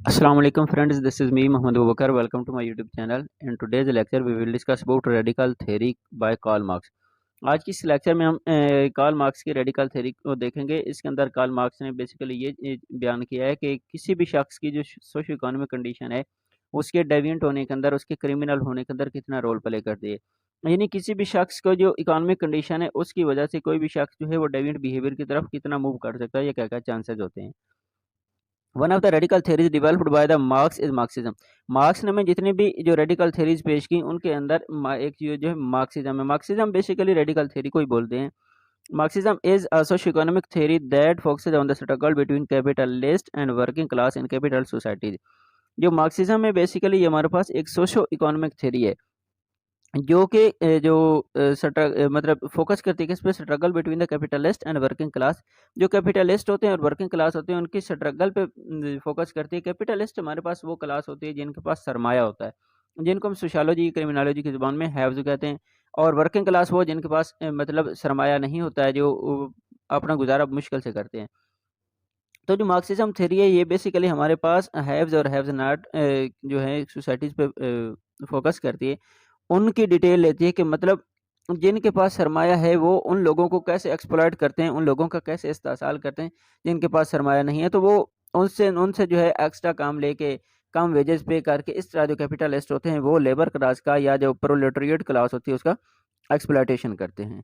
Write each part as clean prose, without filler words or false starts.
Assalamu alaikum friends, this is me Muhammad Abubakar. Welcome to my YouTube channel. In today's lecture we will discuss about radical theory by Karl Marx. आज की इस lecture में हम Karl Marx की radical theory को देखेंगे। इसके अंदर कार्ल मार्क्स ने बेसिकली ये बयान किया है कि किसी भी शख्स की जो सोशो इकोनॉमिक कंडीशन है उसके डेविएंट होने के अंदर, उसके क्रिमिनल होने के अंदर कितना रोल प्ले करती है। यानी किसी भी शख्स को जो इकोनॉमिक कंडीशन है उसकी वजह से कोई भी शख्स जो है वो डेविएंट बिहेवियर की तरफ कितना मूव कर सकता है या क्या क्या चांसेस होते हैं। One of the radical theories developed by the marks is Marxism. Marks ने में जितनी भी जो रेडिकल थ्योरीज पेश की उनके अंदर एक जो है मार्क्सिज्म है। मार्क्सिज्म बेसिकली रेडिकल थ्योरी को ही बोलते हैं। Marxism is a socio-economic theory that focuses on the struggle between capitalist and working class in capital societies. जो मार्क्सिज्म है बेसिकली ये हमारे पास एक सोशियो इकोनॉमिक थ्योरी है जो कि मतलब फोकस करती है किस पे, struggle between the capitalist and working class. जो कैपिटलिस्ट होते हैं और वर्किंग क्लास होते हैं उनकी स्ट्रगल पे फोकस करती है। कैपिटलिस्ट हमारे पास वो क्लास होती है जिनके पास सरमाया होता है, जिनको हम सोशियोलॉजी क्रिमिनोलॉजी की ज़ुबान में हैव्स कहते हैं। और वर्किंग क्लास वो जिनके पास मतलब सरमाया नहीं होता है, जो अपना गुजारा मुश्किल से करते हैं। तो जो मार्क्सिज्म थ्योरी है ये बेसिकली हमारे पास हैव्स और हैव्स नॉट जो है सोसाइटीज़ पे फोकस करती है। उनकी डिटेल लेती है कि मतलब जिनके पास सरमाया है वो उन लोगों को कैसे एक्सप्लॉइट करते हैं, उन लोगों का कैसे इस्तेसाल करते हैं जिनके पास सरमाया नहीं है। तो वो उनसे उनसे जो है एक्स्ट्रा काम लेके कम वेजेस पे करके इस तरह जो कैपिटलिस्ट होते हैं वो लेबर क्लास का या जो प्रोलेटरिएट क्लास होती है उसका एक्सप्लॉइटेशन करते हैं।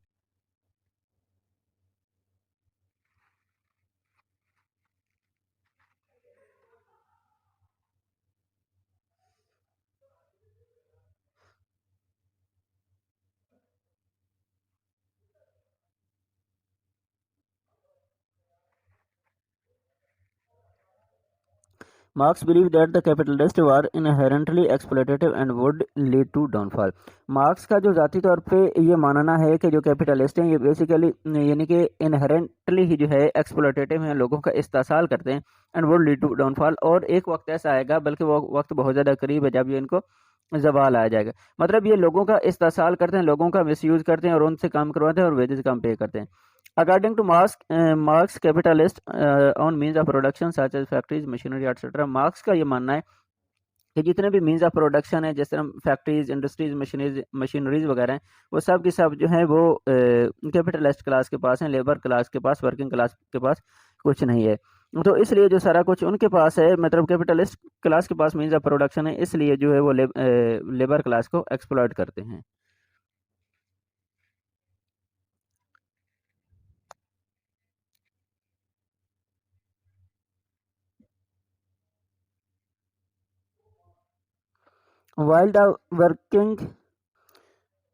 Marx believed that the capitalists were inherently exploitative and would lead to downfall. Marks का जो ज़ाती तौर पे ये मानना है कि जो कैपिटलिस्ट हैं ये बेसिकली यानी कि इनहेरेंटली ही जो है एक्सप्लोटेटिव हैं, लोगों का इस्तेसाल करते हैं, and would lead to downfall. और एक वक्त ऐसा आएगा, बल्कि वो वक्त बहुत ज़्यादा करीब है जब ये इनको जवाल आ जाएगा। मतलब ये लोगों का इस्तेसाल करते हैं, लोगों का मिसयूज़ करते हैं और उनसे काम करवाते हैं और वेजेस कम पे करते हैं। According to Marx capitalist on means of production such as factories, machinery, etc. Marks का ये मानना है कि जितने भी मीन्स ऑफ प्रोडक्शन है, जिस तरह फैक्ट्रीज, इंडस्ट्रीज, मशीनरीज वगैरह हैं, वो सब की सब जो है वो कैपिटलिस्ट क्लास के पास हैं, लेबर क्लास के पास, वर्किंग क्लास के पास कुछ नहीं है। तो इसलिए जो सारा कुछ उनके पास है, मतलब कैपिटलिस्ट क्लास के पास मीन्स ऑफ प्रोडक्शन है, इसलिए जो है वो लेबर क्लास को एक्सप्लॉइट करते हैं। While the working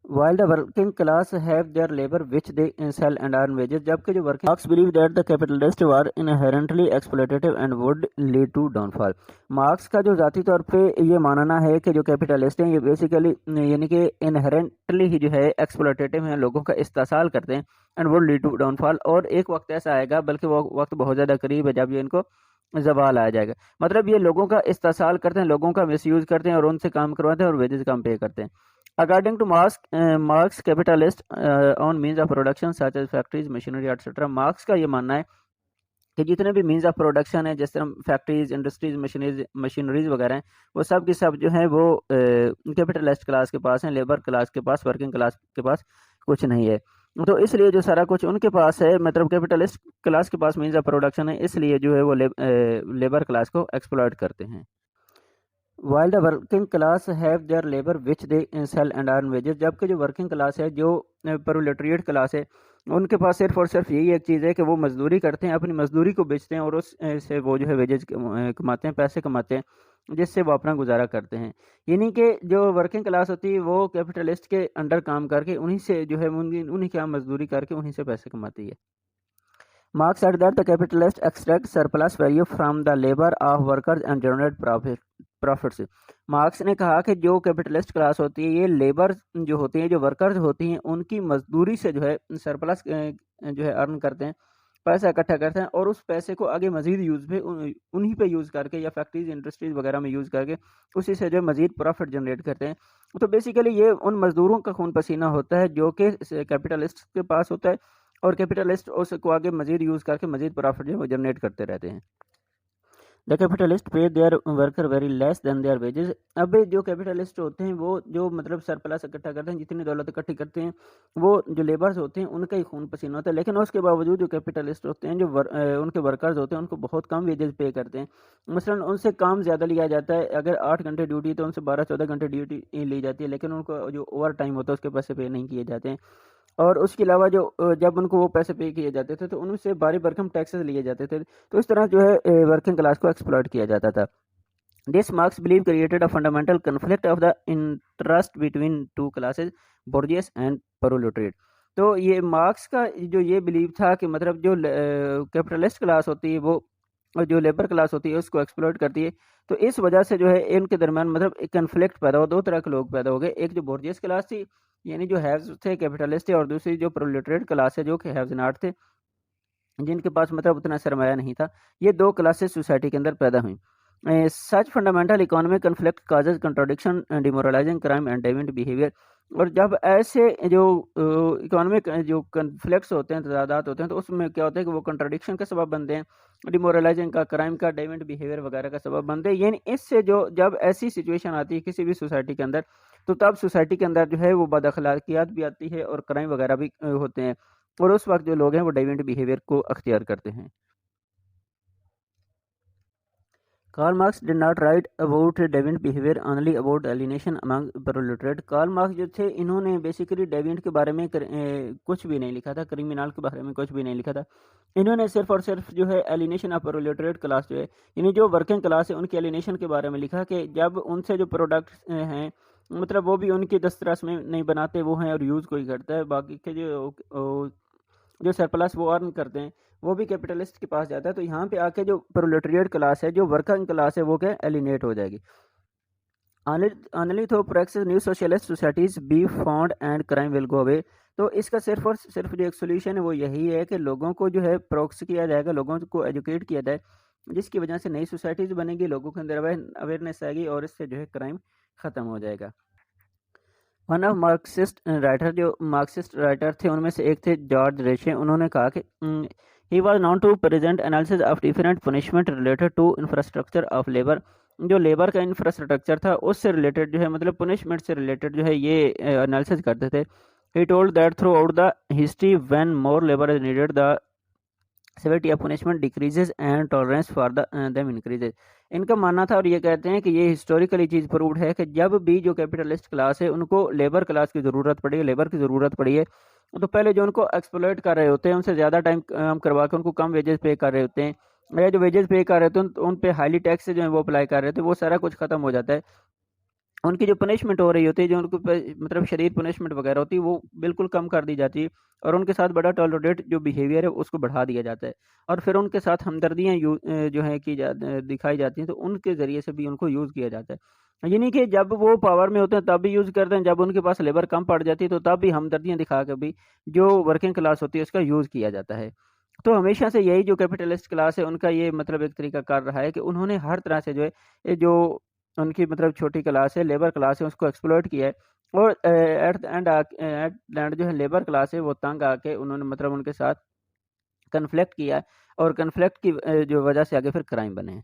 while the working class have their labor which they sell and earn wages, जबकि जो working Marx believe that the capitalists were inherently exploitative and would lead to downfall. Marks का जो ज़ाती तौर पे ये मानना है कि जो कैपिटलिस्ट हैं ये बेसिकली यानी कि इनहेरेंटली ही जो है एक्सप्लोटेटिव हैं, लोगों का इस्तेसाल करते हैं, and would lead to downfall. और एक वक्त ऐसा आएगा, बल्कि वो वक्त बहुत ज़्यादा करीब है जब ये इनको जवाल आ जाएगा। मतलब ये लोगों का इस्तेसाल करते हैं, लोगों का मिसयूज़ करते हैं और उनसे काम करवाते हैं और वेजेस कम पे करते हैं। According to Marx capitalist on means of production such as factories, machinery, etc. Marks का ये मानना है कि जितने भी मीन्स ऑफ प्रोडक्शन है, जिस तरह फैक्ट्रीज, इंडस्ट्रीज, मशीनरीज वगैरह हैं, वो सब की सब जो है वो कैपिटलिस्ट क्लास के पास हैं, लेबर क्लास के पास, वर्किंग क्लास के पास कुछ नहीं है। तो इसलिए जो सारा कुछ उनके पास है, मतलब कैपिटलिस्ट क्लास के पास मीन्स ऑफ प्रोडक्शन है, इसलिए जो है वो लेबर क्लास को एक्सप्लॉइट करते हैं। While the working class have their labor which they sell and earn wages, जबकि जो वर्किंग क्लास है, जो प्रोलेटरिएट क्लास है, उनके पास सिर्फ और सिर्फ यही एक चीज़ है कि वो मजदूरी करते हैं, अपनी मजदूरी को बेचते हैं और उस से वो जो है वेजेज कमाते हैं, पैसे कमाते हैं, जिससे वो अपना गुजारा करते हैं। यानी कि जो वर्किंग क्लास होती है वो कैपिटलिस्ट के अंडर काम करके उन्हीं से जो है उन्हीं के यहाँ मजदूरी करके उन्हीं से पैसे कमाती है। Marx said that the capitalists extract surplus value from the labor of workers and generate profits. Marks ने कहा कि जो कैपिटलिस्ट क्लास होती है ये लेबर जो होती है, जो वर्कर्स होती हैं, उनकी मजदूरी से जो है सरप्लस जो है अर्न करते हैं, पैसा इकट्ठा करते हैं और उस पैसे को आगे मजीद यूज़ पे उन्हीं पे यूज़ करके या फैक्ट्रीज, इंडस्ट्रीज वगैरह में यूज़ करके उसी से जो है मजीद प्रॉफिट जनरेट करते हैं। तो बेसिकली ये उन मजदूरों का खून पसीना होता है जो कि कैपिटलिस्ट के पास होता है और कैपिटलिस्ट उसको आगे मजीद यूज़ करके मजीद प्रॉफिट जो है वो जनरेट करते रहते हैं। The capitalist pay their worker very less than their wages. अब जो कैपिटलिस्ट होते हैं वो जो मतलब सरप्लस इकट्ठा करते हैं, जितनी दौलत इकट्ठी करते हैं, वो जो लेबर्स होते हैं उनका ही खून पसीना होता है, लेकिन उसके बावजूद जो कैपिटलिस्ट होते हैं, जो उनके वर्कर्स होते हैं, उनको बहुत कम वेजेस पे करते हैं। मसलन उनसे काम ज़्यादा लिया जाता है, अगर 8 घंटे ड्यूटी तो उनसे 12-14 घंटे ड्यूटी ली जाती है, लेकिन उनको जो ओवर टाइम होता है उसके पैसे पे नहीं किए जाते हैं। और उसके अलावा जो जब उनको वो पैसे पे किए जाते थे तो उनसे भारी भरकम टैक्सेस लिए जाते थे, तो इस तरह जो है वर्किंग क्लास को एक्सप्लॉइट किया जाता था। This Marx believe created a fundamental conflict of the interest between two classes, bourgeois and proletariat. तो ये मार्क्स का जो ये बिलीव था कि मतलब जो कैपिटलिस्ट क्लास होती है वो जो लेबर क्लास होती है उसको एक्सप्लॉइट करती है, तो इस वजह से जो है इनके दरमियान मतलब एक कन्फ्लिक्ट पैदा हुआ, दो तरह के लोग पैदा हो गए। एक जो बोर्जियस क्लास थी, यानी जो हैव्स थे, कैपिटलिस्ट थे, और दूसरी जो प्रोलेटरिएट क्लास है जो कि हैव्स नॉट थे, जिनके पास मतलब उतना सरमाया नहीं था। ये दो क्लासेस सोसाइटी के अंदर पैदा हुई। Such fundamental economic conflict causes contradiction, demoralizing crime and deviant behaviour. और जब ऐसे जो इकोनॉमिक जो कन्फ्लिक्ट्स होते हैं, तजादात होते हैं, तो उसमें क्या होता है कि वो कंट्राडिक्शन का सबब बनते हैं, डिमोरलाइजिंग का, क्राइम का, डेविएंट बिहेवियर वगैरह का सबब बनते हैं। यानी इससे जो जब ऐसी सिचुएशन आती है किसी भी सोसाइटी के अंदर, तो तब सोसाइटी के अंदर जो है वो बदअखलाकियात भी आती है और क्राइम वगैरह भी होते हैं, और उस वक्त जो लोग हैं वो डेविएंट बिहेवियर को अख्तियार करते हैं। Karl Marx did not write about deviant behaviour, only about alienation among proletariat. Karl Marx जो थे इन्होंने बेसिकली डेविएंट के बारे में कुछ भी नहीं लिखा था, क्रिमिनल के बारे में कुछ भी नहीं लिखा था। इन्होंने सिर्फ और सिर्फ जो है एलिनेशन ऑफ प्रोलेटरिएट क्लास जो है, यानी जो वर्किंग क्लास है उनके एलिनेशन के बारे में लिखा, कि जब उनसे जो प्रोडक्ट्स हैं मतलब वो भी उनकी दस्तरस में नहीं बनाते वो हैं और यूज़ कोई करता है, बाकी के जो सरप्लस वो अर्न करते हैं वो भी कैपिटलिस्ट के पास जाता है। तो यहाँ पे आके जो प्रोलेटरिएट क्लास है, जो वर्किंग क्लास है, वो क्या एलिनेट हो जाएगी। Only through practice new socialist societies be found and crime will go away। तो इसका सिर्फ और सिर्फ जो एक सोल्यूशन है वो यही है कि लोगों को जो है प्रोक्स किया जाएगा, लोगों को एजुकेट किया जाए, जिसकी वजह से नई सोसाइटीज बनेगी, लोगों के अंदर अवेयरनेस आएगी और इससे जो है क्राइम ख़त्म हो जाएगा। वन ऑफ मार्क्सिस्ट राइटर, जो मार्क्सिस्ट राइटर थे उनमें से एक थे जॉर्ज रेशे। उन्होंने कहा कि he was known to present analysis of different punishment related to infrastructure of labour. जो लेबर का इंफ्रास्ट्रक्चर था उससे रिलेटेड जो है मतलब पनिशमेंट से रिलेटेड जो है ये एनालिसिस करते थे। He told that through out the history when more labour is needed the severity of punishment decreases and tolerance for them increases. इनका मानना था और ये कहते हैं कि ये हिस्टोरिकली चीज़ प्रूव्ड है कि जब भी जो कैपिटलिस्ट क्लास है उनको लेबर क्लास की ज़रूरत पड़ी है, लेबर की ज़रूरत पड़ी है, तो पहले जो उनको एक्सप्लॉइट कर रहे होते हैं उनसे ज़्यादा टाइम काम करवा के उनको कम वेजेस पे कर रहे होते हैं, या जो वेजेस पे कर रहे होते हैं उन पे हाईली टैक्स जो है वो अप्लाई कर रहे थे, वो सारा कुछ खत्म हो जाता है। उनकी जो पनिशमेंट हो रही होती है, जो उनको मतलब शरीर पनिशमेंट वगैरह होती है, वो बिल्कुल कम कर दी जाती है और उनके साथ बड़ा टॉलरेट जो बिहेवियर है उसको बढ़ा दिया जाता है, और फिर उनके साथ हमदर्दियाँ जो है दिखाई जाती हैं, तो उनके ज़रिए से भी उनको यूज़ किया जाता है। यानी कि जब वो पावर में होते हैं तब भी यूज़ करते हैं, जब उनके पास लेबर कम पड़ जाती है तो तब भी हमदर्दियाँ दिखा के भी जो वर्किंग क्लास होती है उसका यूज़ किया जाता है। तो हमेशा से यही जो कैपिटलिस्ट क्लास है उनका ये मतलब एक तरीका कार रहा है कि उन्होंने हर तरह से जो है ये जो उनकी मतलब छोटी क्लास है, लेबर क्लास है, उसको एक्सप्लॉइट किया है, और एट द एंड जो है लेबर क्लास है वो तंग आके उन्होंने मतलब उनके साथ कन्फ्लिक्ट किया है, और कन्फ्लिक्ट की जो वजह से आगे फिर क्राइम बने हैं।